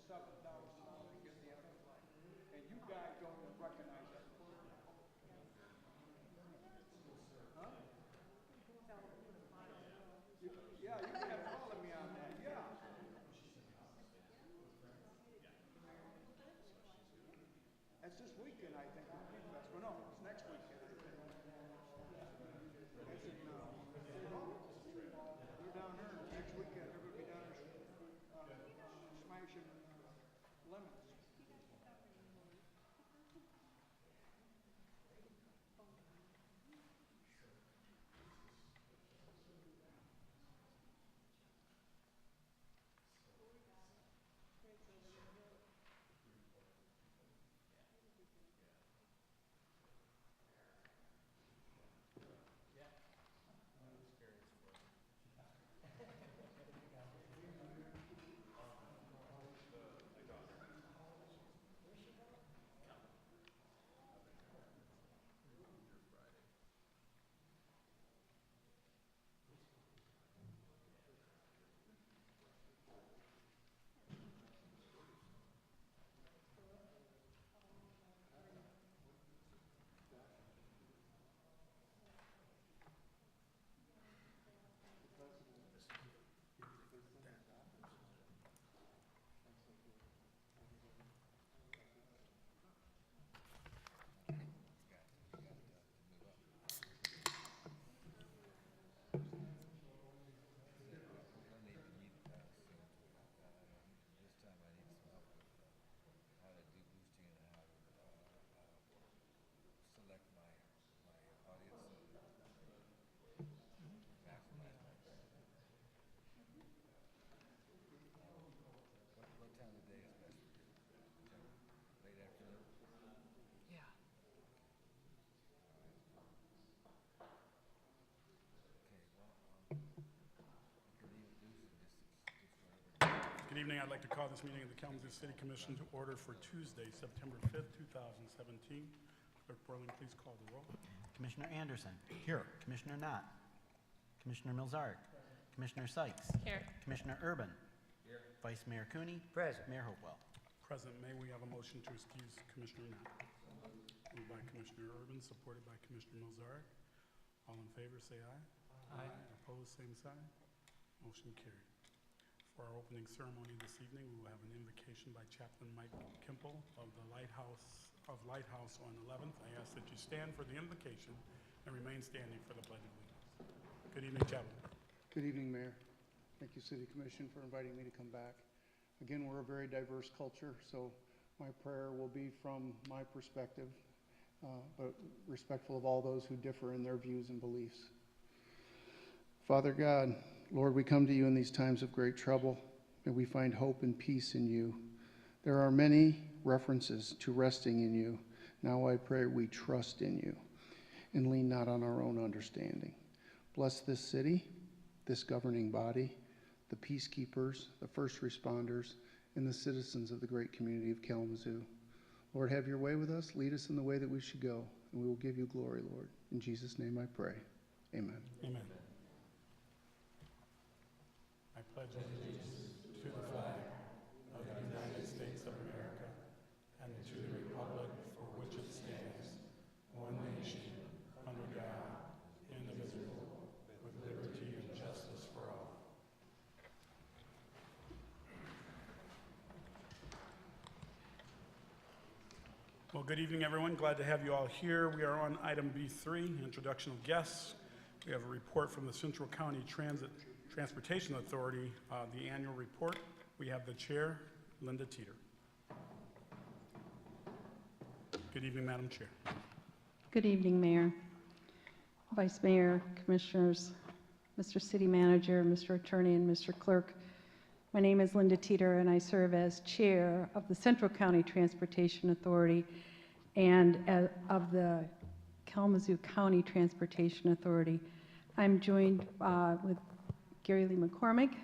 $7,000 to get the other flag. And you guys don't recognize that. Huh? Yeah, you can have calling me on that. Yeah. That's this weekend, I think, the Beef Festival. No, it's next weekend, I think. That's in, we're down there next weekend. They're going to be down there smashing lemons. Good evening. I'd like to call this meeting of the Kalamazoo City Commission to order for Tuesday, September 5th, 2017. Clerk Borling, please call the roll. Commissioner Anderson. Here. Commissioner Knott. Commissioner Milzarek. Commissioner Sykes. Here. Commissioner Urban. Here. Vice Mayor Cooney. Present. Mayor Hopewell. Present. May we have a motion to excuse Commissioner Knott? Moved by Commissioner Urban, supported by Commissioner Milzarek. All in favor, say aye. Aye. Opposed, same sign. Motion carried. For our opening ceremony this evening, we will have an invocation by Chaplain Mike Kimple of the Lighthouse on 11th. I ask that you stand for the invocation and remain standing for the Pledge of Allegiance. Good evening, Chaplain. Good evening, Mayor. Thank you, City Commission, for inviting me to come back. Again, we're a very diverse culture, so my prayer will be from my perspective, but respectful of all those who differ in their views and beliefs. Father God, Lord, we come to you in these times of great trouble, and we find hope and peace in you. There are many references to resting in you. Now I pray we trust in you and lean not on our own understanding. Bless this city, this governing body, the peacekeepers, the first responders, and the citizens of the great community of Kalamazoo. Lord, have your way with us. Lead us in the way that we should go, and we will give you glory, Lord. In Jesus' name I pray. Amen. Amen. I pledge allegiance to the flag of the United States of America and to the republic for which it stands, one nation, under God, indivisible, with liberty and justice for all. Well, good evening, everyone. Glad to have you all here. We are on item B3, introduction of guests. We have a report from the Central County Transportation Authority, the annual report. We have the chair, Linda Teeter. Good evening, Madam Chair. Good evening, Mayor, Vice Mayor, Commissioners, Mr. City Manager, Mr. Attorney, and Mr. Clerk. My name is Linda Teeter, and I serve as Chair of the Central County Transportation Authority and of the Kalamazoo County Transportation Authority. I'm joined with Gary Lee McCormick,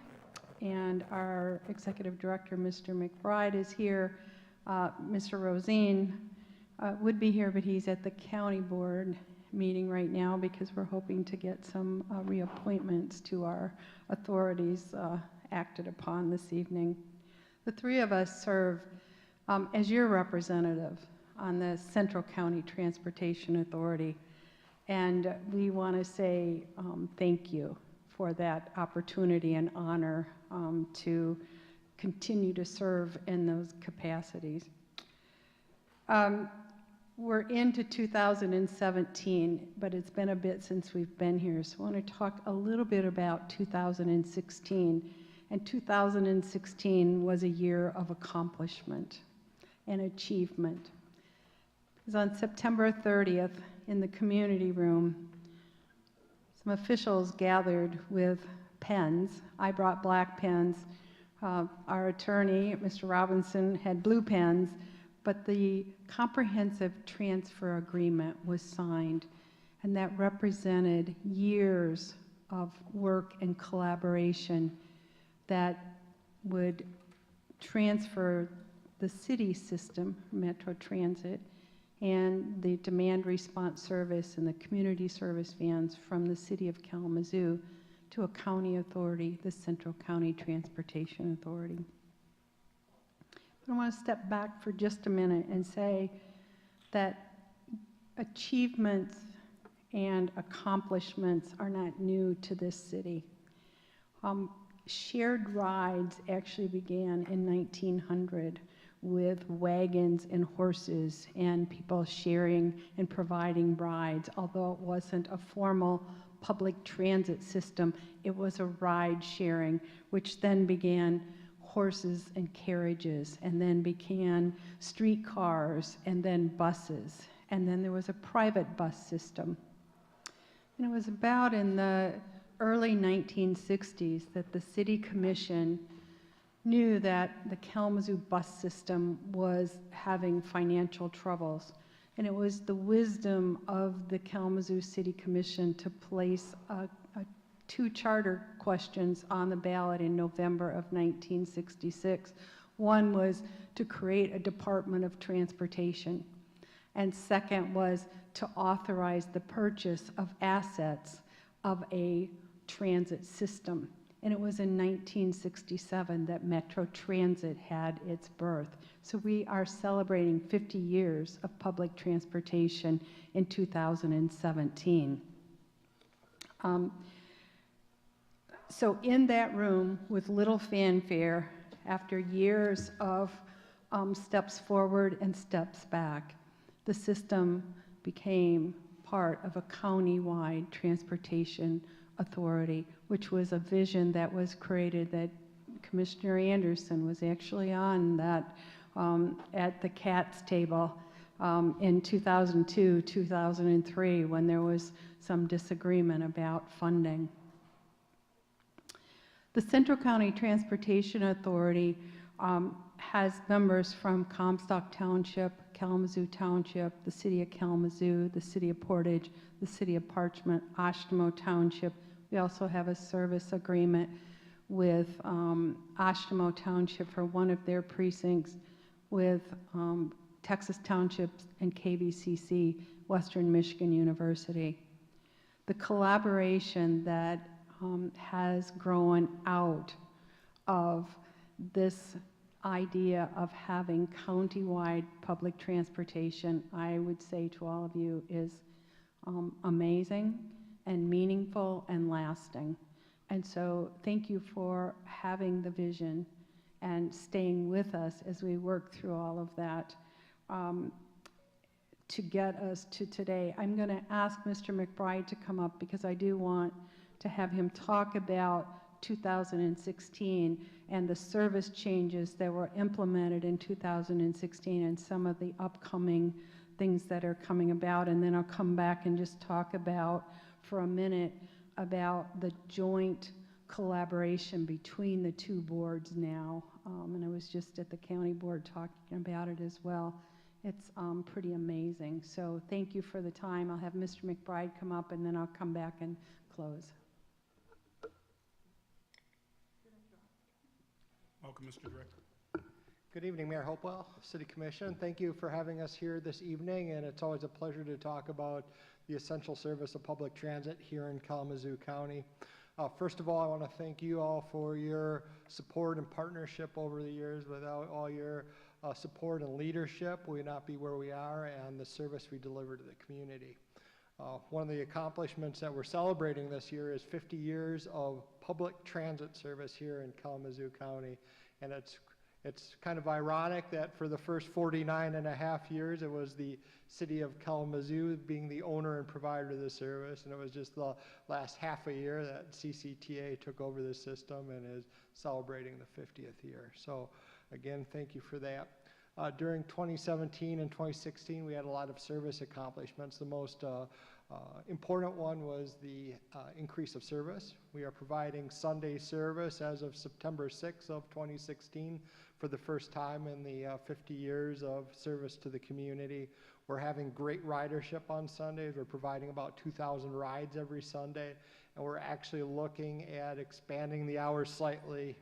and our Executive Director, Mr. McBride, is here. Mr. Rosine would be here, but he's at the County Board meeting right now because we're hoping to get some reappointments to our authorities acted upon this evening. The three of us serve as your representative on the Central County Transportation Authority. And we want to say thank you for that opportunity and honor to continue to serve in those capacities. We're into 2017, but it's been a bit since we've been here. So I want to talk a little bit about 2016. And 2016 was a year of accomplishment and achievement. Because on September 30th, in the community room, some officials gathered with pens. I brought black pens. Our attorney, Mr. Robinson, had blue pens, but the comprehensive transfer agreement was signed, and that represented years of work and collaboration that would transfer the city system, Metro Transit, and the demand response service and the community service vans from the city of Kalamazoo to a county authority, the Central County Transportation Authority. But I want to step back for just a minute and say that achievements and accomplishments are not new to this city. Shared rides actually began in 1900 with wagons and horses and people sharing and providing rides. Although it wasn't a formal public transit system, it was a ride sharing, which then began horses and carriages, and then began streetcars, and then buses, and then there was a private bus system. And it was about in the early 1960s that the City Commission knew that the Kalamazoo bus system was having financial troubles. And it was the wisdom of the Kalamazoo City Commission to place two charter questions on the ballot in November of 1966. One was to create a Department of Transportation, and second was to authorize the purchase of assets of a transit system. And it was in 1967 that Metro Transit had its birth. So we are celebrating 50 years of public transportation in 2017. So in that room, with little fanfare, after years of steps forward and steps back, the system became part of a county-wide transportation authority, which was a vision that was created that Commissioner Anderson was actually on that at the CATS table in 2002, 2003, when there was some disagreement about funding. The Central County Transportation Authority has members from Comstock Township, Kalamazoo Township, the City of Kalamazoo, the City of Portage, the City of Parchment, Oshtemo Township. We also have a service agreement with Oshtemo Township for one of their precincts, with Texas Townships and KVCC, Western Michigan University. The collaboration that has grown out of this idea of having county-wide public transportation, I would say to all of you, is amazing and meaningful and lasting. And so thank you for having the vision and staying with us as we work through all of that to get us to today. I'm going to ask Mr. McBride to come up because I do want to have him talk about 2016 and the service changes that were implemented in 2016 and some of the upcoming things that are coming about. And then I'll come back and just talk about, for a minute, about the joint collaboration between the two boards now. And I was just at the county board talking about it as well. It's pretty amazing. So thank you for the time. I'll have Mr. McBride come up and then I'll come back and close. Welcome, Mr. Director. Good evening, Mayor Hopewell, City Commission. Thank you for having us here this evening, and it's always a pleasure to talk about the essential service of public transit here in Kalamazoo County. First of all, I want to thank you all for your support and partnership over the years. Without all your support and leadership, we would not be where we are and the service we deliver to the community. One of the accomplishments that we're celebrating this year is 50 years of public transit service here in Kalamazoo County. And it's kind of ironic that for the first 49 and a half years, it was the city of Kalamazoo being the owner and provider of the service. And it was just the last half a year that CCTA took over the system and is celebrating the 50th year. So again, thank you for that. During 2017 and 2016, we had a lot of service accomplishments. The most important one was the increase of service. We are providing Sunday service as of September 6th of 2016 for the first time in the 50 years of service to the community. We're having great ridership on Sundays. We're providing about 2,000 rides every Sunday, and we're actually looking at expanding the hours slightly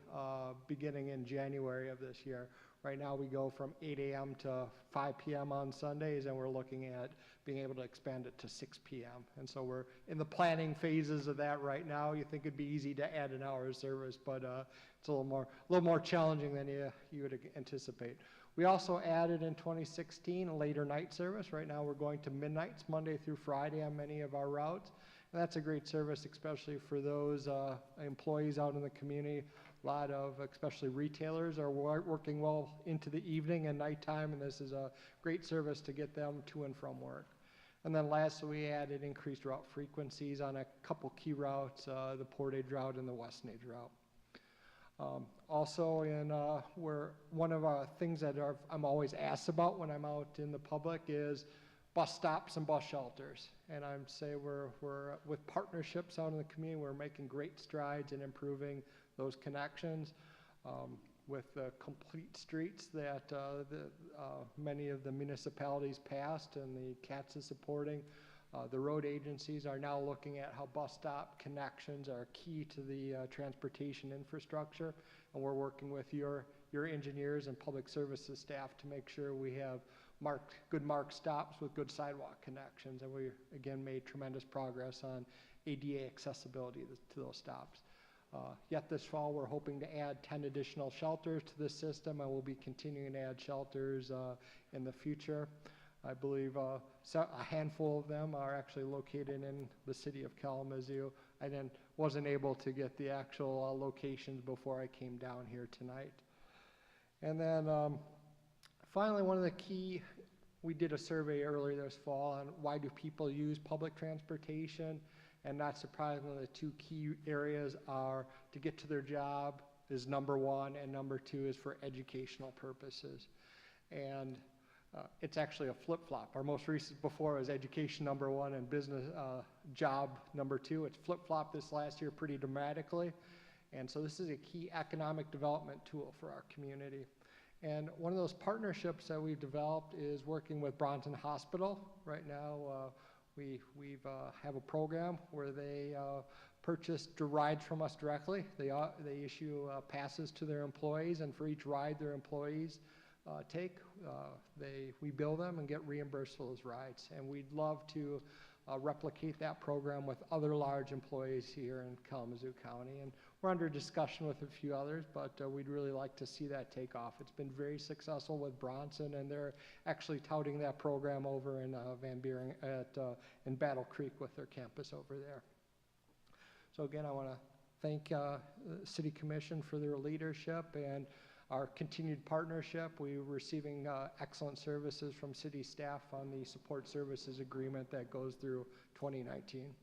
beginning in January of this year. Right now we go from 8 a.m. to 5 p.m. on Sundays, and we're looking at being able to expand it to 6 p.m. And so we're in the planning phases of that right now. You think it'd be easy to add an hour of service, but it's a little more challenging than you would anticipate. We also added in 2016 a later night service. Right now we're going to midnights, Monday through Friday on many of our routes. And that's a great service, especially for those employees out in the community. A lot of, especially retailers, are working well into the evening and nighttime, and this is a great service to get them to and from work. And then lastly, we added increased route frequencies on a couple key routes, the Portage route and the Westnage route. Also, one of the things that I'm always asked about when I'm out in the public is bus stops and bus shelters. And I'd say we're with partnerships out in the community, we're making great strides in improving those connections with the complete streets that many of the municipalities passed and the CATS is supporting. The road agencies are now looking at how bus stop connections are key to the transportation infrastructure, and we're working with your engineers and public services staff to make sure we have good marked stops with good sidewalk connections, and we again made tremendous progress on ADA accessibility to those stops. Yet this fall, we're hoping to add 10 additional shelters to the system, and we'll be continuing to add shelters in the future. I believe a handful of them are actually located in the city of Kalamazoo. I then wasn't able to get the actual locations before I came down here tonight. And then finally, we did a survey earlier this fall on why do people use public transportation. And not surprisingly, the two key areas are to get to their job is number one, and number two is for educational purposes. And it's actually a flip-flop. Our most recent before was education number one and business job number two. It's flip-flopped this last year pretty dramatically. And so this is a key economic development tool for our community. And one of those partnerships that we've developed is working with Bronson Hospital. Right now, we have a program where they purchase rides from us directly. They issue passes to their employees, and for each ride their employees take, we bill them and get reimbursed for those rides. And we'd love to replicate that program with other large employees here in Kalamazoo County. And we're under discussion with a few others, but we'd really like to see that take off. It's been very successful with Bronson, and they're actually touting that program over in Van Buren in Battle Creek with their campus over there. So again, I want to thank the City Commission for their leadership and our continued partnership. We're receiving excellent services from city staff on the support services agreement that goes through 2019.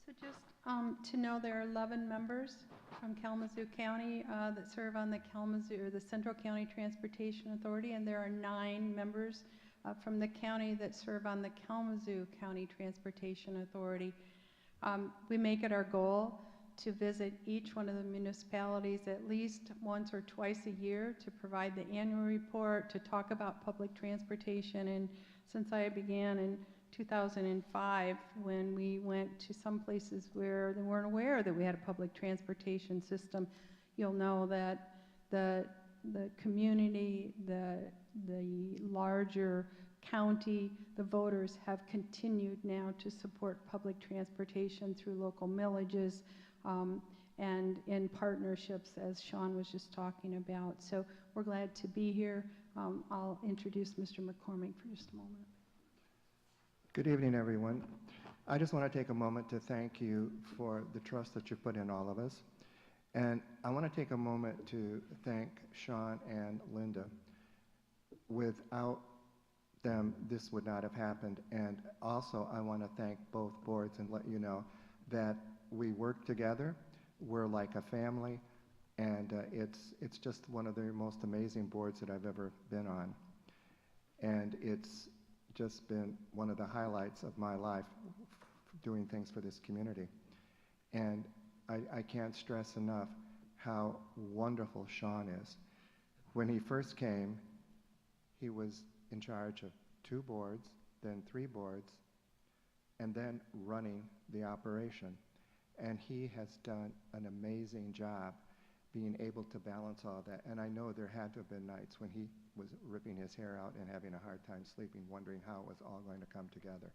So just to know, there are 11 members from Kalamazoo County that serve on the Kalamazoo, or the Central County Transportation Authority, and there are 9 members from the county that serve on the Kalamazoo County Transportation Authority. We make it our goal to visit each one of the municipalities at least once or twice a year to provide the annual report, to talk about public transportation. And since I began in 2005, when we went to some places where they weren't aware that we had a public transportation system, you'll know that the community, the larger county, the voters have continued now to support public transportation through local millages and in partnerships, as Sean was just talking about. So we're glad to be here. I'll introduce Mr. McCormick for just a moment. Good evening, everyone. I just want to take a moment to thank you for the trust that you put in all of us. And I want to take a moment to thank Sean and Linda. Without them, this would not have happened. And also, I want to thank both boards and let you know that we work together. We're like a family, and it's just one of the most amazing boards that I've ever been on. And it's just been one of the highlights of my life, doing things for this community. And I can't stress enough how wonderful Sean is. When he first came, he was in charge of 2 boards, then 3 boards, and then running the operation. And he has done an amazing job being able to balance all that. And I know there had to have been nights when he was ripping his hair out and having a hard time sleeping, wondering how it was all going to come together.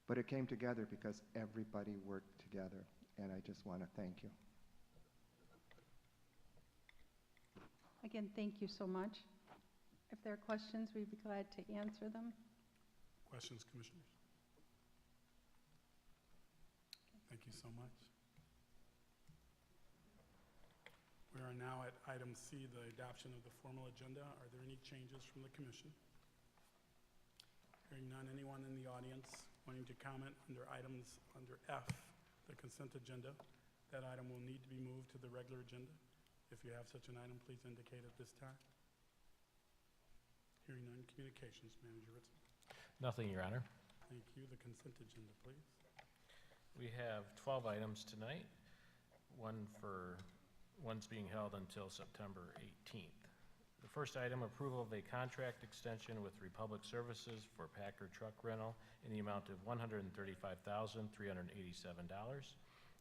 But it came together because everybody worked together, and I just want to thank you. Again, thank you so much. If there are questions, we'd be glad to answer them. Questions, Commissioners? Thank you so much. We are now at item C, the adoption of the formal agenda. Are there any changes from the Commission? Hearing none, anyone in the audience wanting to comment under items under F, the consent agenda, that item will need to be moved to the regular agenda. If you have such an item, please indicate at this time. Hearing none, Communications Manager Ritson. Nothing, Your Honor. Thank you. The consent agenda, please. We have 12 items tonight. One's being held until September 18th. The first item, approval of a contract extension with Republic Services for Packer truck rental in the amount of $135,387.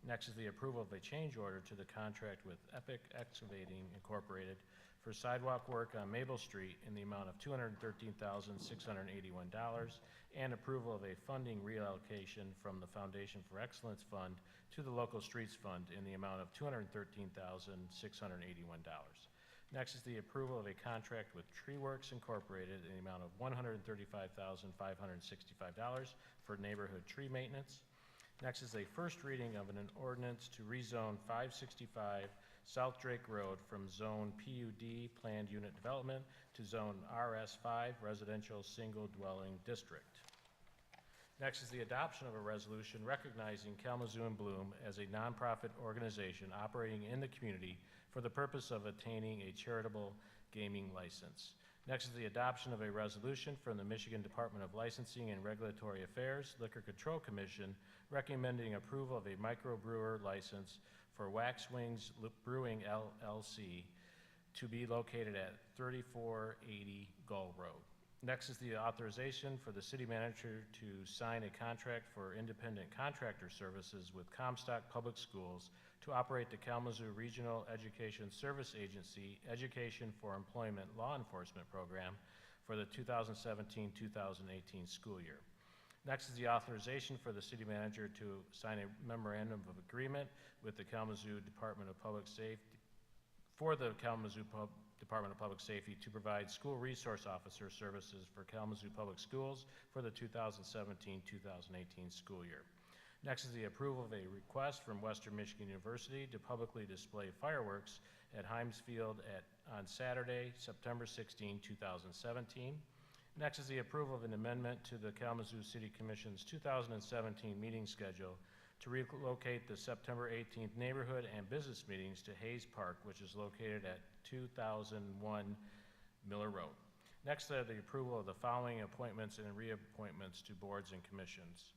Next is the approval of a change order to the contract with Epic Excavating Incorporated for sidewalk work on Maple Street in the amount of $213,681, and approval of a funding reallocation from the Foundation for Excellence Fund to the Local Streets Fund in the amount of $213,681. Next is the approval of a contract with Tree Works Incorporated in the amount of $135,565 for neighborhood tree maintenance. Next is a first reading of an ordinance to rezone 565 South Drake Road from Zone PUD Planned Unit Development to Zone RS5 Residential Single Dwelling District. Next is the adoption of a resolution recognizing Kalamazoo and Bloom as a nonprofit organization operating in the community for the purpose of attaining a charitable gaming license. Next is the adoption of a resolution from the Michigan Department of Licensing and Regulatory Affairs Liquor Control Commission recommending approval of a microbrewer license for Wax Wings Brewing LLC to be located at 3480 Gull Road. Next is the authorization for the city manager to sign a contract for independent contractor services with Comstock Public Schools to operate the Kalamazoo Regional Education Service Agency Education for Employment Law Enforcement Program for the 2017-2018 school year. Next is the authorization for the city manager to sign a memorandum of agreement with the Kalamazoo Department of Public Safety for the Kalamazoo Department of Public Safety to provide school resource officer services for Kalamazoo Public Schools for the 2017-2018 school year. Next is the approval of a request from Western Michigan University to publicly display fireworks at Himes Field on Saturday, September 16, 2017. Next is the approval of an amendment to the Kalamazoo City Commission's 2017 meeting schedule to relocate the September 18th neighborhood and business meetings to Hayes Park, which is located at 2001 Miller Road. Next are the approval of the following appointments and reappointments to boards and commissions.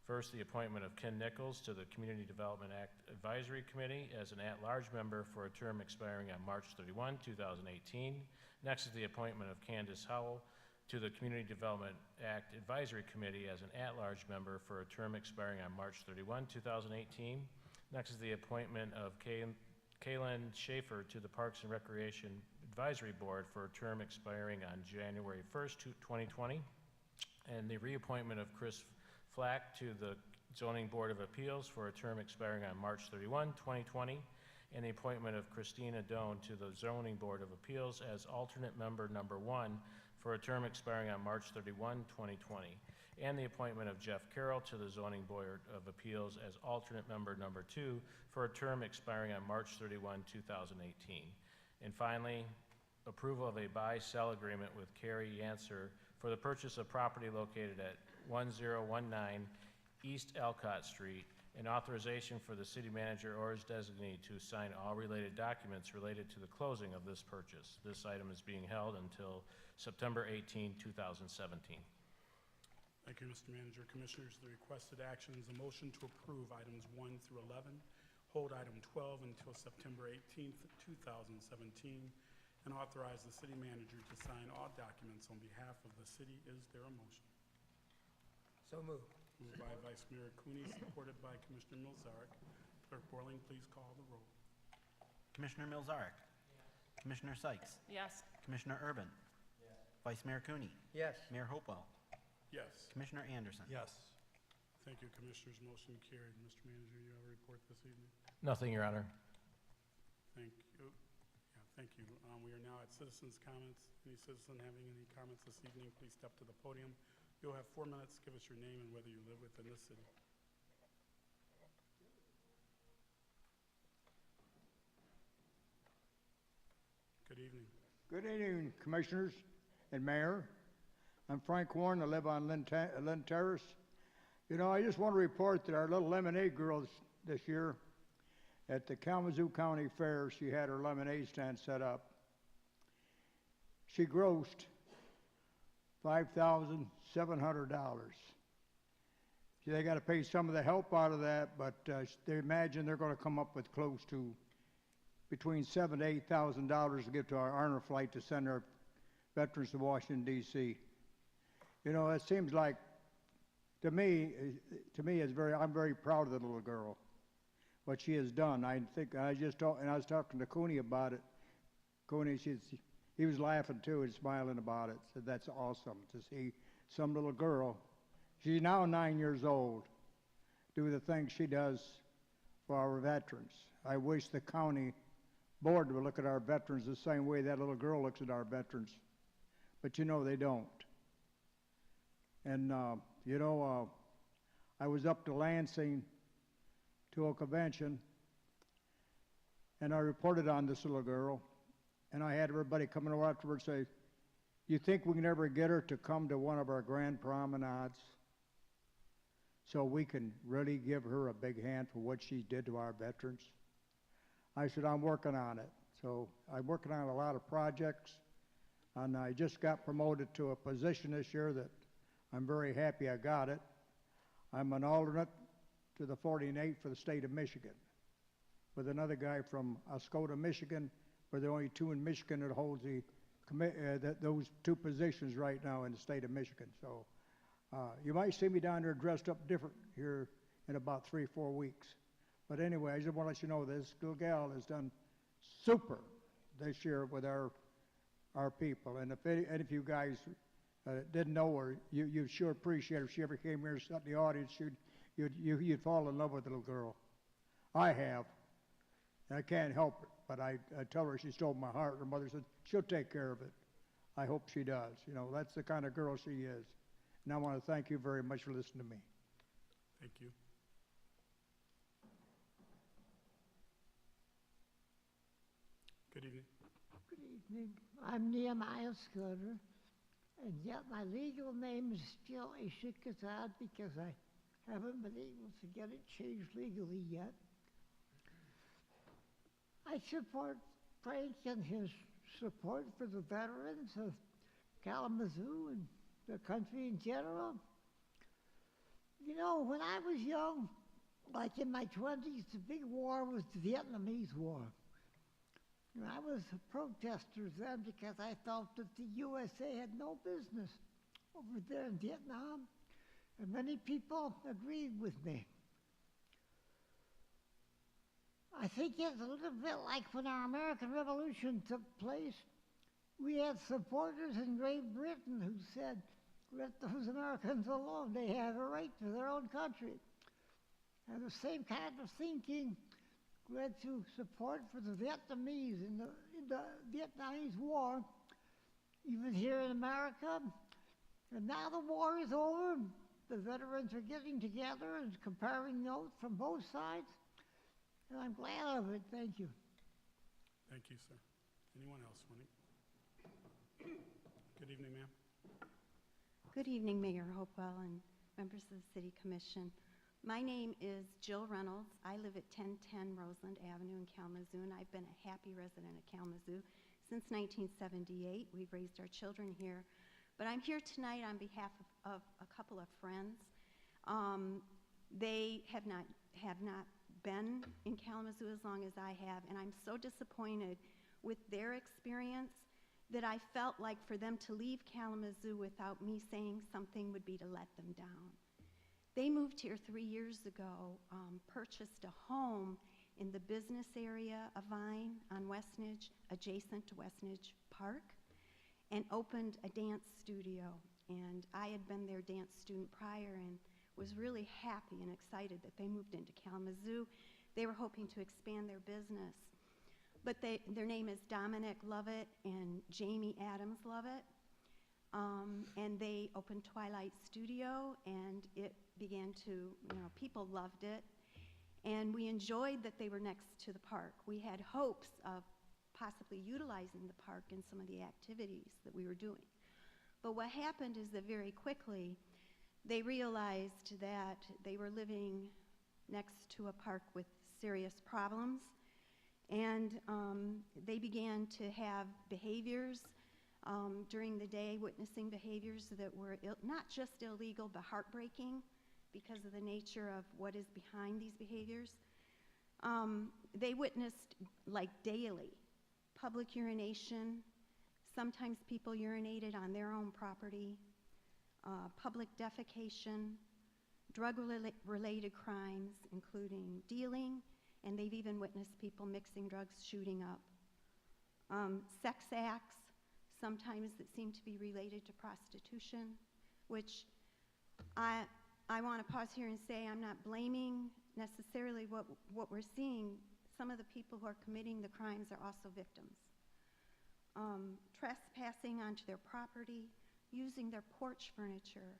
First, the appointment of Ken Nichols to the Community Development Act Advisory Committee as an at-large member for a term expiring on March 31, 2018. Next is the appointment of Candace Howell to the Community Development Act Advisory Committee as an at-large member for a term expiring on March 31, 2018. Next is the appointment of Kaylin Schaefer to the Parks and Recreation Advisory Board for a term expiring on January 1st, 2020. and the reappointment of Chris Flack to the Zoning Board of Appeals for a term expiring on March 31, 2020, and the appointment of Christina Doan to the Zoning Board of Appeals as alternate member number 1 for a term expiring on March 31, 2020, and the appointment of Jeff Carroll to the Zoning Board of Appeals as alternate member number 2 for a term expiring on March 31, 2018. And finally, approval of a buy-sell agreement with Carrie Yancer for the purchase of property located at 1019 East Elcott Street, and authorization for the city manager or his designee to sign all related documents related to the closing of this purchase. This item is being held until September 18, 2017. Thank you, Mr. Manager. Commissioners, the requested action is a motion to approve items 1 through 11, hold item 12 until September 18th, 2017, and authorize the city manager to sign all documents on behalf of the city. Is there a motion? So moved. Moved by Vice Mayor Cooney, supported by Commissioner Milzarek. Clerk Borling, please call the roll. Commissioner Milzarek. Commissioner Sykes. Yes. Commissioner Urban. Vice Mayor Cooney. Yes. Mayor Hopewell. Yes. Commissioner Anderson. Yes. Thank you, Commissioners. Motion carried. Mr. Manager, you have a report this evening? Nothing, Your Honor. Thank you. Yeah, thank you. We are now at citizens' comments. Any citizen having any comments this evening, please step to the podium. You'll have 4 minutes. Give us your name and whether you live within this city. Good evening. Good evening, Commissioners and Mayor. I'm Frank Warren. I live on Lynn Terrace. You know, I just want to report that our little lemonade girl this year at the Kalamazoo County Fair, she had her lemonade stand set up. She grossed $5,700. They got to pay some of the help out of that, but they imagine they're going to come up with close to between $7,000 to $8,000 to give to our honor flight to send our veterans to Washington, D.C. You know, it seems like, to me, I'm very proud of the little girl, what she has done. I was talking to Cooney about it. Cooney, he was laughing too and smiling about it. Said that's awesome to see some little girl. She's now 9 years old, do the things she does for our veterans. I wish the county board would look at our veterans the same way that little girl looks at our veterans. But you know they don't. And I was up to Lansing to a convention, and I reported on this little girl, and I had everybody coming over afterwards say, you think we can ever get her to come to one of our grand promenades so we can really give her a big hand for what she did to our veterans? I said, I'm working on it. So I'm working on a lot of projects, and I just got promoted to a position this year that I'm very happy I got it. I'm an alternate to the 48th for the state of Michigan, with another guy from Oscoda, Michigan. We're the only two in Michigan that holds those two positions right now in the state of Michigan. So you might see me down there dressed up different here in about 3 or 4 weeks. But anyway, I just want to let you know this little gal has done super this year with our people. And if you guys didn't know her, you'd sure appreciate her. If she ever came here and sat in the audience, you'd fall in love with the little girl. I have. And I can't help it, but I tell her she stole my heart. Her mother said, she'll take care of it. I hope she does. You know, that's the kind of girl she is. And I want to thank you very much for listening to me. Thank you. Good evening. Good evening. I'm Nehemiah Scudder, and yet my legal name is still Ishikazad because I haven't been able to get it changed legally yet. I support Frank and his support for the veterans of Kalamazoo and the country in general. You know, when I was young, like in my 20s, the big war was the Vietnamese War. And I was a protester then because I felt that the USA had no business over there in Vietnam. And many people agreed with me. I think it's a little bit like when our American Revolution took place. We had supporters in Great Britain who said, let those Americans alone. They have a right to their own country. And the same kind of thinking led to support for the Vietnamese in the Vietnamese War, even here in America. And now the war is over. The veterans are getting together and comparing notes from both sides. And I'm glad of it. Thank you. Thank you, sir. Anyone else? Good evening, ma'am. Good evening, Mayor Hopewell and members of the City Commission. My name is Jill Reynolds. I live at 1010 Roseland Avenue in Kalamazoo, and I've been a happy resident of Kalamazoo since 1978. We've raised our children here. But I'm here tonight on behalf of a couple of friends. They have not been in Kalamazoo as long as I have, and I'm so disappointed with their experience that I felt like for them to leave Kalamazoo without me saying something would be to let them down. They moved here 3 years ago, purchased a home in the business area of Vine on Westnedge, adjacent to Westnedge Park, and opened a dance studio. And I had been their dance student prior and was really happy and excited that they moved into Kalamazoo. They were hoping to expand their business. But their name is Dominic Lovett and Jamie Adams Lovett. And they opened Twilight Studio, and it began to, people loved it. And we enjoyed that they were next to the park. We had hopes of possibly utilizing the park in some of the activities that we were doing. But what happened is that very quickly, they realized that they were living next to a park with serious problems, and they began to have behaviors during the day, witnessing behaviors that were not just illegal, but heartbreaking because of the nature of what is behind these behaviors. They witnessed, like daily, public urination. Sometimes people urinated on their own property, public defecation, drug-related crimes, including dealing, and they've even witnessed people mixing drugs, shooting up. Sex acts, sometimes that seem to be related to prostitution, which I want to pause here and say I'm not blaming necessarily what we're seeing. Some of the people who are committing the crimes are also victims. Trespassing onto their property, using their porch furniture,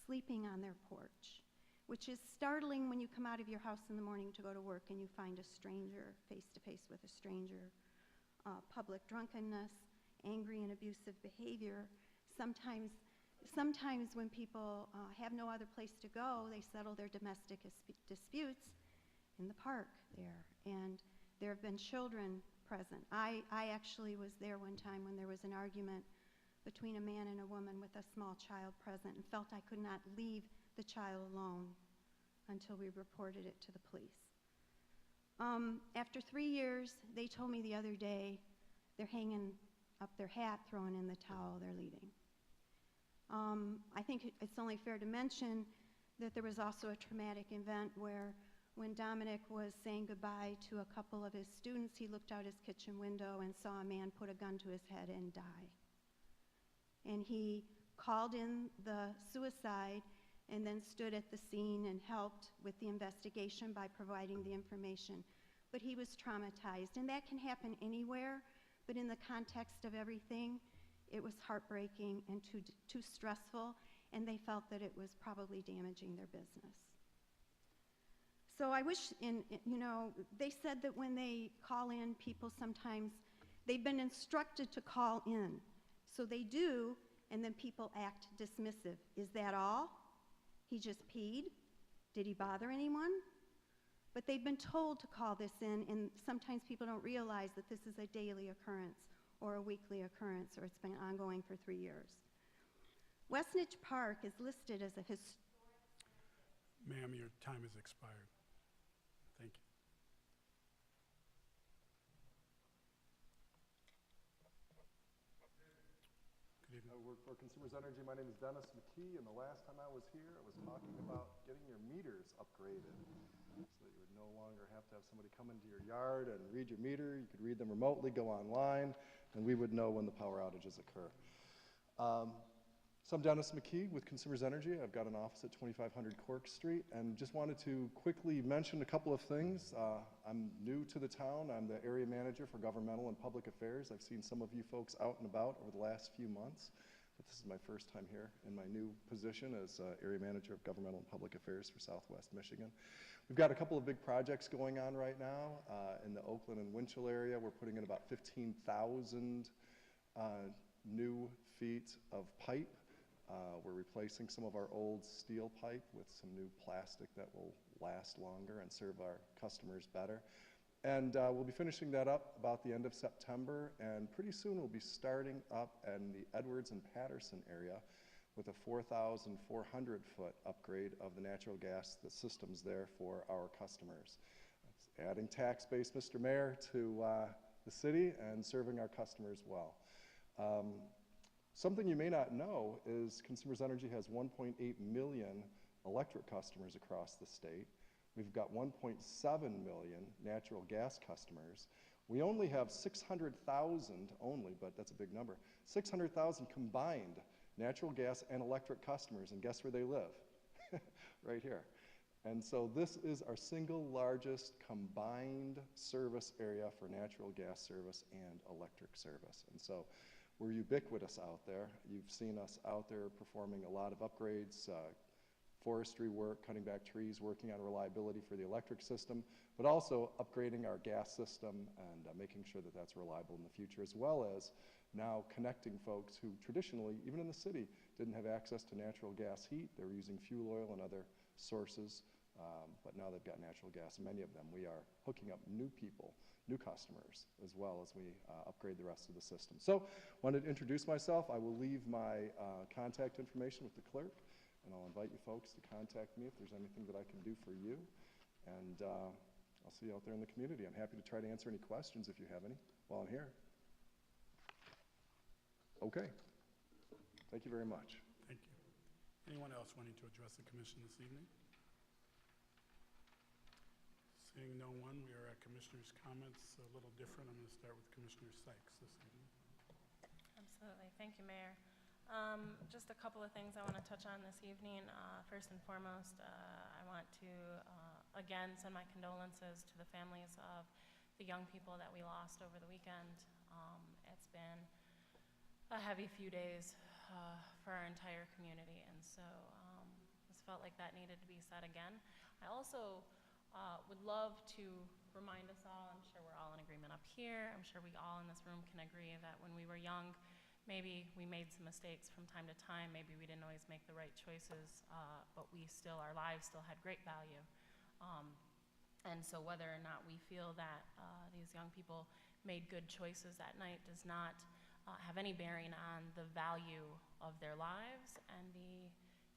sleeping on their porch, which is startling when you come out of your house in the morning to go to work and you find a stranger, face-to-face with a stranger. Public drunkenness, angry and abusive behavior. Sometimes when people have no other place to go, they settle their domestic disputes in the park there. And there have been children present. I actually was there one time when there was an argument between a man and a woman with a small child present, and felt I could not leave the child alone until we reported it to the police. After 3 years, they told me the other day they're hanging up their hat, throwing in the towel, they're leaving. I think it's only fair to mention that there was also a traumatic event where when Dominic was saying goodbye to a couple of his students, he looked out his kitchen window and saw a man put a gun to his head and die. And he called in the suicide and then stood at the scene and helped with the investigation by providing the information. But he was traumatized, and that can happen anywhere, but in the context of everything, it was heartbreaking and too stressful, and they felt that it was probably damaging their business. So I wish, they said that when they call in, people sometimes, they've been instructed to call in. So they do, and then people act dismissive. Is that all? He just peed? Did he bother anyone? But they've been told to call this in, and sometimes people don't realize that this is a daily occurrence or a weekly occurrence, or it's been ongoing for 3 years. Westnedge Park is listed as a historic... Ma'am, your time has expired. Thank you. Good evening. I work for Consumers Energy. My name is Dennis McKee, and the last time I was here, I was talking about getting your meters upgraded so that you would no longer have to have somebody come into your yard and read your meter. You could read them remotely, go online, and we would know when the power outages occur. So I'm Dennis McKee with Consumers Energy. I've got an office at 2500 Cork Street, and just wanted to quickly mention a couple of things. I'm new to the town. I'm the area manager for governmental and public affairs. I've seen some of you folks out and about over the last few months, but this is my first time here in my new position as area manager of governmental and public affairs for Southwest Michigan. We've got a couple of big projects going on right now in the Oakland and Winchell area. We're putting in about 15,000 new feet of pipe. We're replacing some of our old steel pipe with some new plastic that will last longer and serve our customers better. And we'll be finishing that up about the end of September, and pretty soon we'll be starting up in the Edwards and Patterson area with a 4,400-foot upgrade of the natural gas systems there for our customers. That's adding tax base, Mr. Mayor, to the city and serving our customers well. Something you may not know is Consumers Energy has 1.8 million electric customers across the state. We've got 1.7 million natural gas customers. We only have 600,000 only, but that's a big number, 600,000 combined natural gas and electric customers, and guess where they live? Right here. And so this is our single largest combined service area for natural gas service and electric service. And so we're ubiquitous out there. You've seen us out there performing a lot of upgrades, forestry work, cutting back trees, working on reliability for the electric system, but also upgrading our gas system and making sure that that's reliable in the future, as well as now connecting folks who traditionally, even in the city, didn't have access to natural gas heat. They were using fuel oil and other sources, but now they've got natural gas. Many of them, we are hooking up new people, new customers, as well as we upgrade the rest of the system. So, wanted to introduce myself. I will leave my contact information with the clerk, and I'll invite you folks to contact me if there's anything that I can do for you. And I'll see you out there in the community. I'm happy to try to answer any questions if you have any while I'm here. Okay. Thank you very much. Thank you. Anyone else wanting to address the commission this evening? Seeing no one, we are at commissioners' comments. A little different. I'm going to start with Commissioner Sykes this evening. Absolutely. Thank you, Mayor. Just a couple of things I want to touch on this evening. First and foremost, I want to again send my condolences to the families of the young people that we lost over the weekend. It's been a heavy few days for our entire community, and so just felt like that needed to be said again. I also would love to remind us all, I'm sure we're all in agreement up here, I'm sure we all in this room can agree that when we were young, maybe we made some mistakes from time to time, maybe we didn't always make the right choices, but our lives still had great value. And so whether or not we feel that these young people made good choices that night does not have any bearing on the value of their lives and the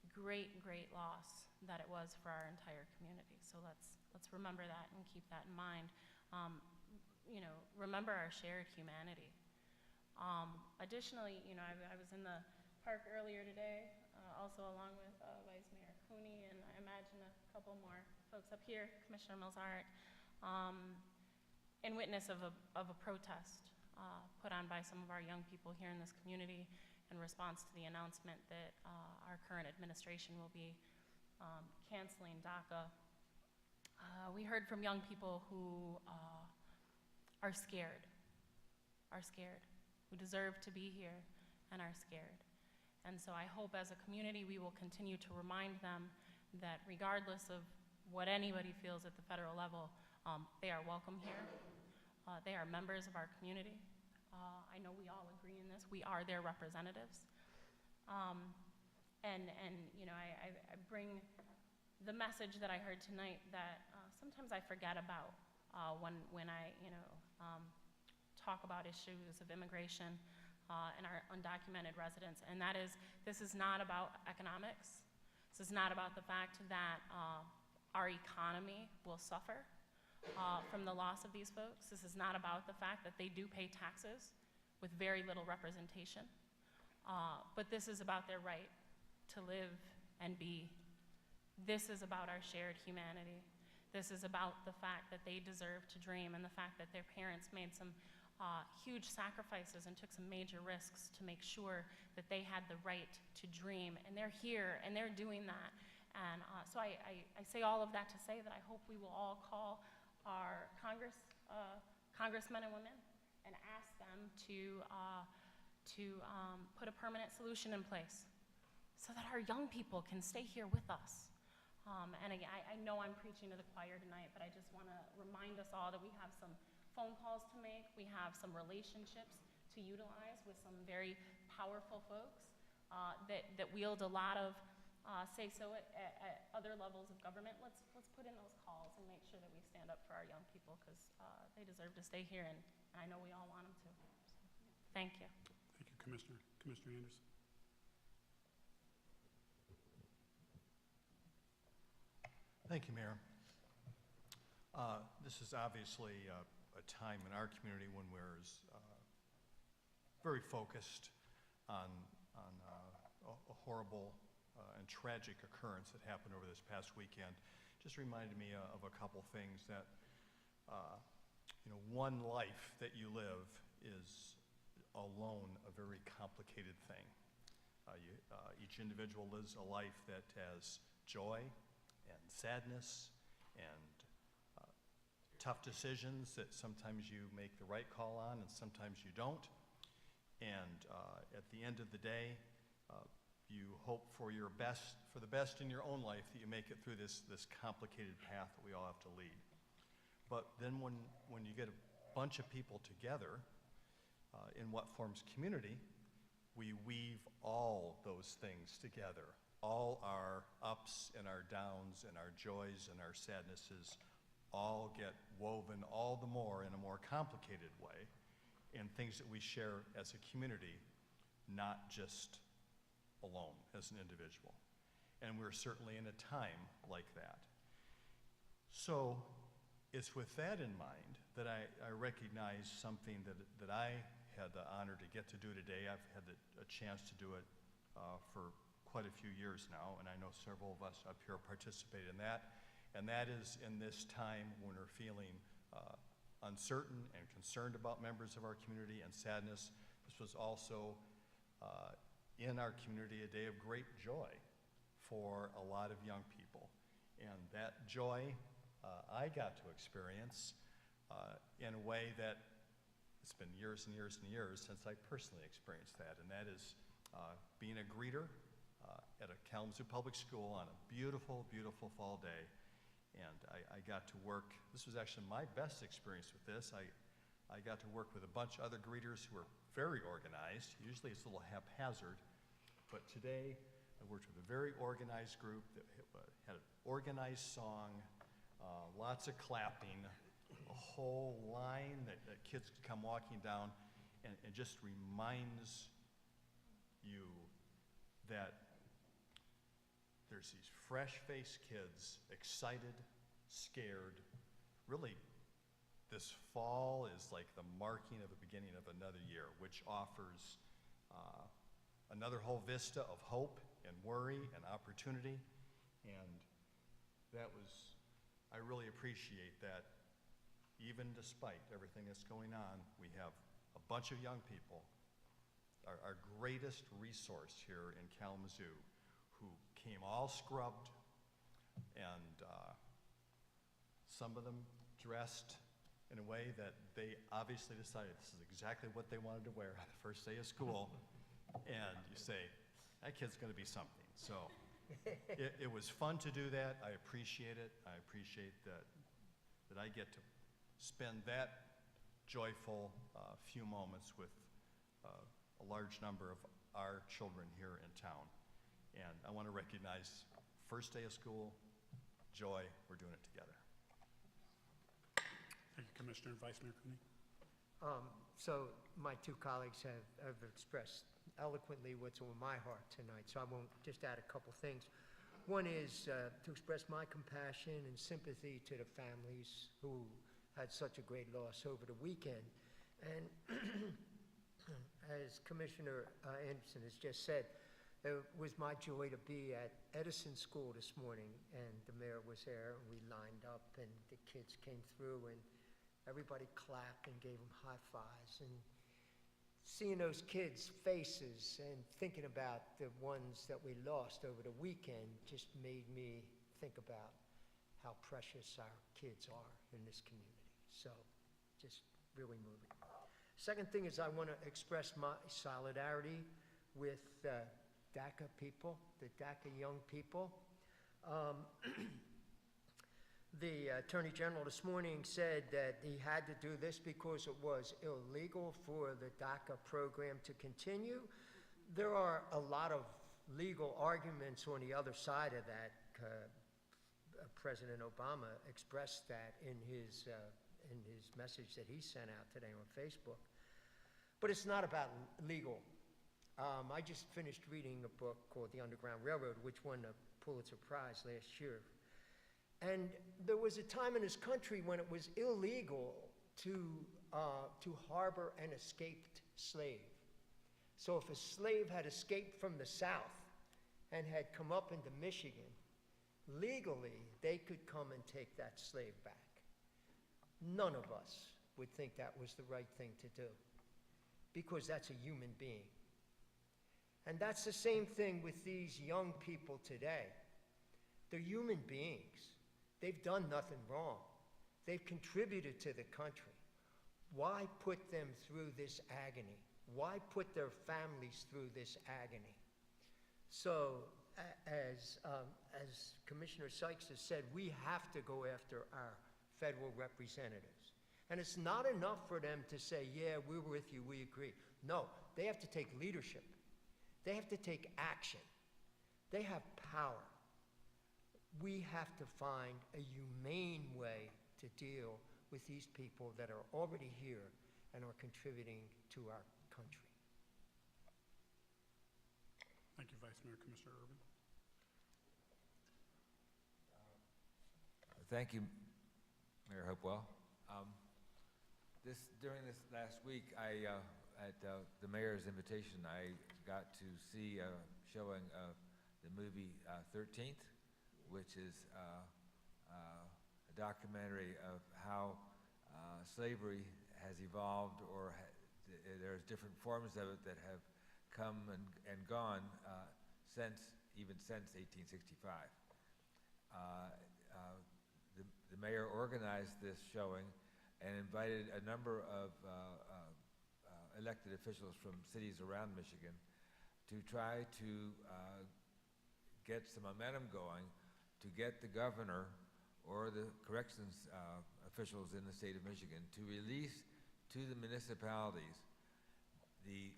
great, great loss that it was for our entire community. So let's remember that and keep that in mind. Remember our shared humanity. Additionally, I was in the park earlier today, also along with Vice Mayor Cooney, and I imagine a couple more folks up here, Commissioner Milzarek, in witness of a protest put on by some of our young people here in this community in response to the announcement that our current administration will be canceling DACA. We heard from young people who are scared, who deserve to be here and are scared. And so I hope as a community we will continue to remind them that regardless of what anybody feels at the federal level, they are welcome here. They are members of our community. I know we all agree in this. We are their representatives. I bring the message that I heard tonight that sometimes I forget about when I talk about issues of immigration and our undocumented residents, and that is, this is not about economics. This is not about the fact that our economy will suffer from the loss of these folks. This is not about the fact that they do pay taxes with very little representation, but this is about their right to live and be. This is about our shared humanity. This is about the fact that they deserve to dream and the fact that their parents made some huge sacrifices and took some major risks to make sure that they had the right to dream. And they're here, and they're doing that. And so I say all of that to say that I hope we will all call our congressmen and women and ask them to put a permanent solution in place so that our young people can stay here with us. And again, I know I'm preaching to the choir tonight, but I just want to remind us all that we have some phone calls to make. We have some relationships to utilize with some very powerful folks that wield a lot of say-so at other levels of government. Let's put in those calls and make sure that we stand up for our young people, because they deserve to stay here, and I know we all want them to. So, thank you. Thank you, Commissioner. Commissioner Anderson. Thank you, Mayor. This is obviously a time in our community when we're very focused on a horrible and tragic occurrence that happened over this past weekend. Just reminded me of a couple things that, one life that you live is alone a very complicated thing. Each individual lives a life that has joy and sadness and tough decisions that sometimes you make the right call on and sometimes you don't. And at the end of the day, you hope for the best in your own life, that you make it through this complicated path that we all have to lead. But then when you get a bunch of people together in what forms community, we weave all those things together. All our ups and our downs and our joys and our sadnesses all get woven all the more in a more complicated way in things that we share as a community, not just alone as an individual. And we're certainly in a time like that. So it's with that in mind that I recognize something that I had the honor to get to do today. I've had a chance to do it for quite a few years now, and I know several of us up here participate in that. And that is in this time when we're feeling uncertain and concerned about members of our community and sadness. This was also in our community a day of great joy for a lot of young people. And that joy I got to experience in a way that it's been years and years and years since I personally experienced that, and that is being a greeter at a Kalamazoo Public School on a beautiful, beautiful fall day. And I got to work, this was actually my best experience with this. I got to work with a bunch of other greeters who were very organized. Usually it's a little haphazard, but today I worked with a very organized group that had an organized song, lots of clapping, a whole line that kids could come walking down, and it just reminds you that there's these fresh-faced kids, excited, scared. Really, this fall is like the marking of the beginning of another year, which offers another whole vista of hope and worry and opportunity. And I really appreciate that even despite everything that's going on, we have a bunch of young people, our greatest resource here in Kalamazoo, who came all scrubbed, and some of them dressed in a way that they obviously decided this is exactly what they wanted to wear on the first day of school. And you say, that kid's going to be something. So it was fun to do that. I appreciate it. I appreciate that I get to spend that joyful few moments with a large number of our children here in town. And I want to recognize first day of school, joy, we're doing it together. Thank you, Commissioner. Vice Mayor Cooney. So my two colleagues have expressed eloquently what's on my heart tonight, so I won't just add a couple things. One is to express my compassion and sympathy to the families who had such a great loss over the weekend. And as Commissioner Anderson has just said, it was my joy to be at Edison School this morning, and the mayor was there, and we lined up, and the kids came through, and everybody clapped and gave them high fives. And seeing those kids' faces and thinking about the ones that we lost over the weekend just made me think about how precious our kids are in this community. So, just really moving. Second thing is I want to express my solidarity with DACA people, the DACA young people. The Attorney General this morning said that he had to do this because it was illegal for the DACA program to continue. There are a lot of legal arguments on the other side of that. President Obama expressed that in his message that he sent out today on Facebook. But it's not about legal. I just finished reading a book called The Underground Railroad, which won the Pulitzer Prize last year. And there was a time in this country when it was illegal to harbor an escaped slave. So if a slave had escaped from the South and had come up into Michigan, legally they could come and take that slave back. None of us would think that was the right thing to do, because that's a human being. And that's the same thing with these young people today. They're human beings. They've done nothing wrong. They've contributed to the country. Why put them through this agony? Why put their families through this agony? So, as Commissioner Sykes has said, we have to go after our federal representatives. And it's not enough for them to say, yeah, we're with you, we agree. No, they have to take leadership. They have to take action. They have power. We have to find a humane way to deal with these people that are already here and are contributing to our country. Thank you, Vice Mayor. Commissioner Urban. Thank you, Mayor Hopewell. During this last week, at the mayor's invitation, I got to see a showing of the movie 13th, which is a documentary of how slavery has evolved, or there's different forms of it that have come and gone even since 1865. The mayor organized this showing and invited a number of elected officials from cities around Michigan to try to get some momentum going, to get the governor or the corrections officials in the state of Michigan to release to the municipalities the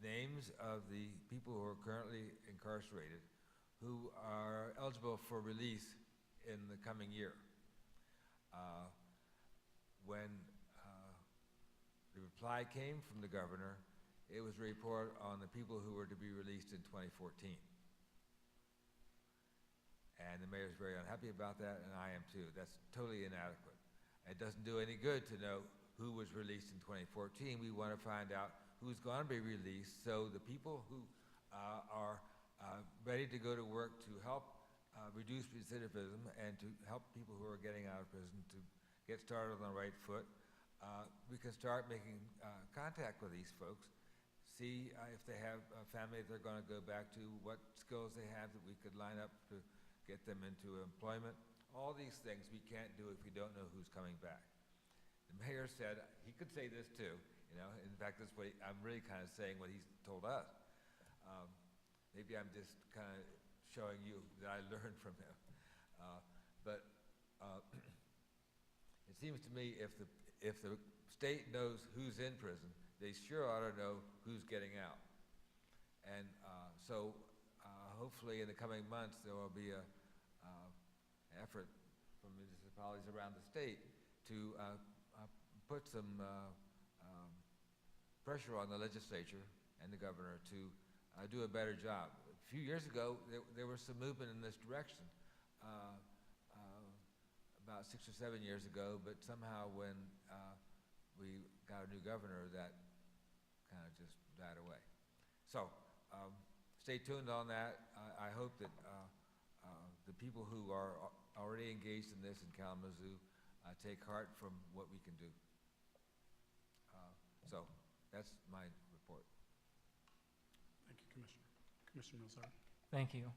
names of the people who are currently incarcerated who are eligible for release in the coming year. When the reply came from the governor, it was a report on the people who were to be released in 2014. And the mayor's very unhappy about that, and I am too. That's totally inadequate. It doesn't do any good to know who was released in 2014. We want to find out who's going to be released, so the people who are ready to go to work to help reduce recidivism and to help people who are getting out of prison to get started on the right foot, we can start making contact with these folks, see if they have a family they're going to go back to, what skills they have that we could line up to get them into employment. All these things we can't do if we don't know who's coming back. The mayor said, he could say this too, in fact, that's what I'm really kind of saying what he's told us. Maybe I'm just kind of showing you that I learned from him. But it seems to me if the state knows who's in prison, they sure ought to know who's getting out. And so hopefully in the coming months there will be an effort from municipalities around the state to put some pressure on the legislature and the governor to do a better job. A few years ago, there was some movement in this direction, about 6 or 7 years ago, but somehow when we got a new governor, that kind of just died away. So stay tuned on that. I hope that the people who are already engaged in this in Kalamazoo take heart from what we can do. So that's my report. Thank you, Commissioner. Commissioner Milzart. Thank you.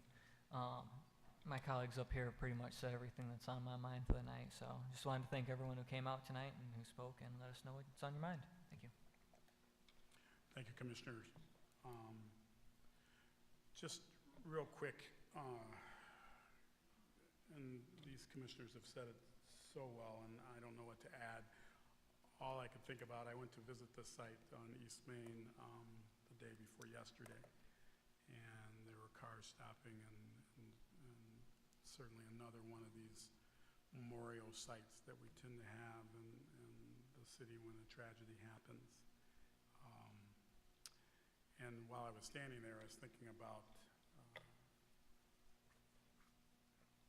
My colleagues up here pretty much said everything that's on my mind for the night, so just wanted to thank everyone who came out tonight and who spoke and let us know what's on your mind. Thank you. Thank you, Commissioners. Just real quick, and these commissioners have said it so well, and I don't know what to add. All I could think about, I went to visit the site on East Main the day before yesterday, and there were cars stopping, and certainly another one of these memorial sites that we tend to have in the city when a tragedy happens. And while I was standing there, I was thinking about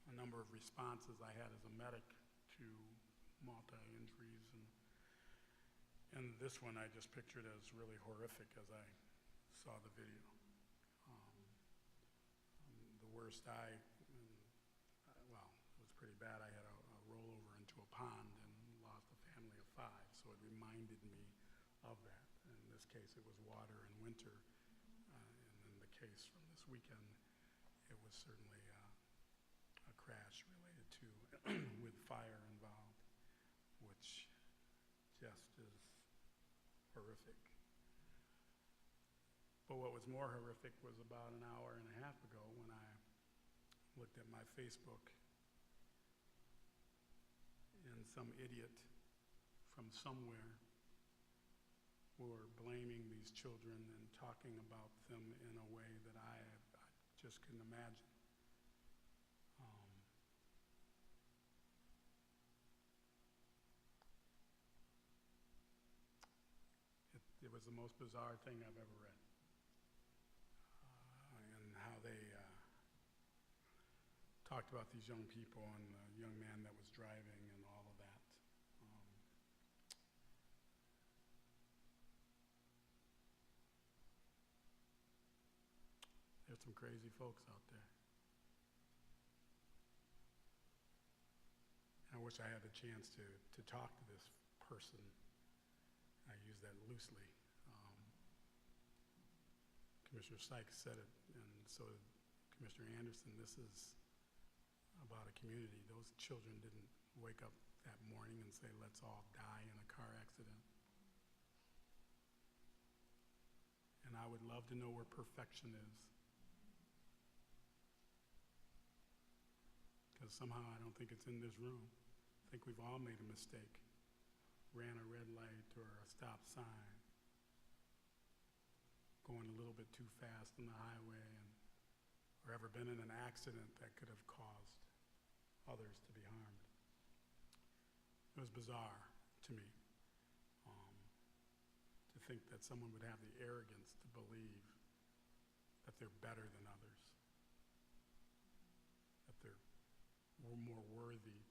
a number of responses I had as a medic to multi-injuries, and this one I just pictured as really horrific as I saw the video. The worst well, it was pretty bad. I had a rollover into a pond and lost a family of 5, so it reminded me of that. In this case, it was water and winter, and in the case from this weekend, it was certainly a crash related to with fire involved, which just is horrific. But what was more horrific was about an hour and a half ago when I looked at my Facebook and some idiot from somewhere were blaming these children and talking about them in a way that I just couldn't imagine. It was the most bizarre thing I've ever read. And how they talked about these young people and the young man that was driving and all of that. There's some crazy folks out there. And I wish I had a chance to talk to this person. I use that loosely. Commissioner Sykes said it, and so did Commissioner Anderson. This is about a community. Those children didn't wake up that morning and say, let's all die in a car accident. And I would love to know where perfection is. Because somehow I don't think it's in this room. I think we've all made a mistake. Ran a red light or a stop sign, going a little bit too fast on the highway, or ever been in an accident that could have caused others to be harmed. It was bizarre to me to think that someone would have the arrogance to believe that they're better than others, that they're more worthy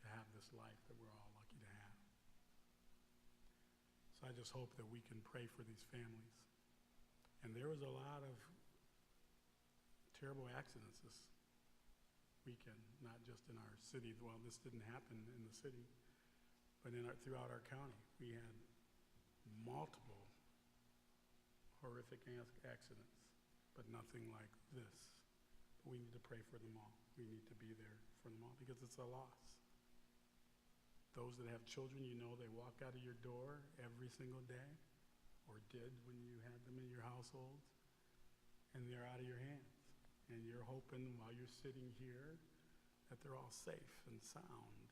to have this life that we're all lucky to have. So I just hope that we can pray for these families. And there was a lot of terrible accidents this weekend, not just in our city. Well, this didn't happen in the city, but throughout our county. We had multiple horrific accidents, but nothing like this. But we need to pray for them all. We need to be there for them all because it's a loss. Those that have children, you know they walk out of your door every single day, or did when you had them in your household, and they're out of your hands. And you're hoping while you're sitting here that they're all safe and sound,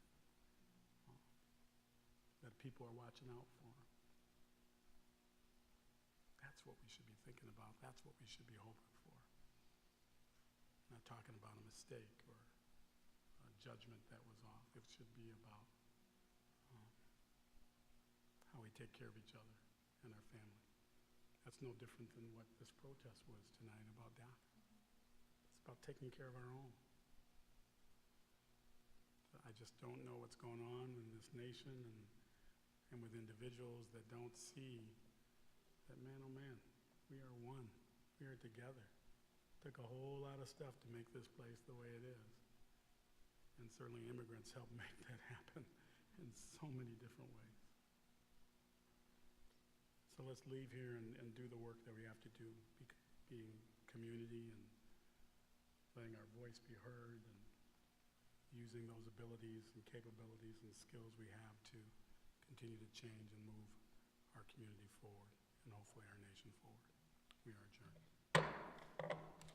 that people are watching out for them. That's what we should be thinking about. That's what we should be hoping for. I'm not talking about a mistake or a judgment that was off. It should be about how we take care of each other and our family. That's no different than what this protest was tonight about DACA. It's about taking care of our own. I just don't know what's going on in this nation and with individuals that don't see that, man, oh man, we are one. We are together. It took a whole lot of stuff to make this place the way it is. And certainly immigrants helped make that happen. in so many different ways. So let's leave here and do the work that we have to do, being community and letting our voice be heard and using those abilities and capabilities and skills we have to continue to change and move our community forward and hopefully our nation forward. We are adjourned.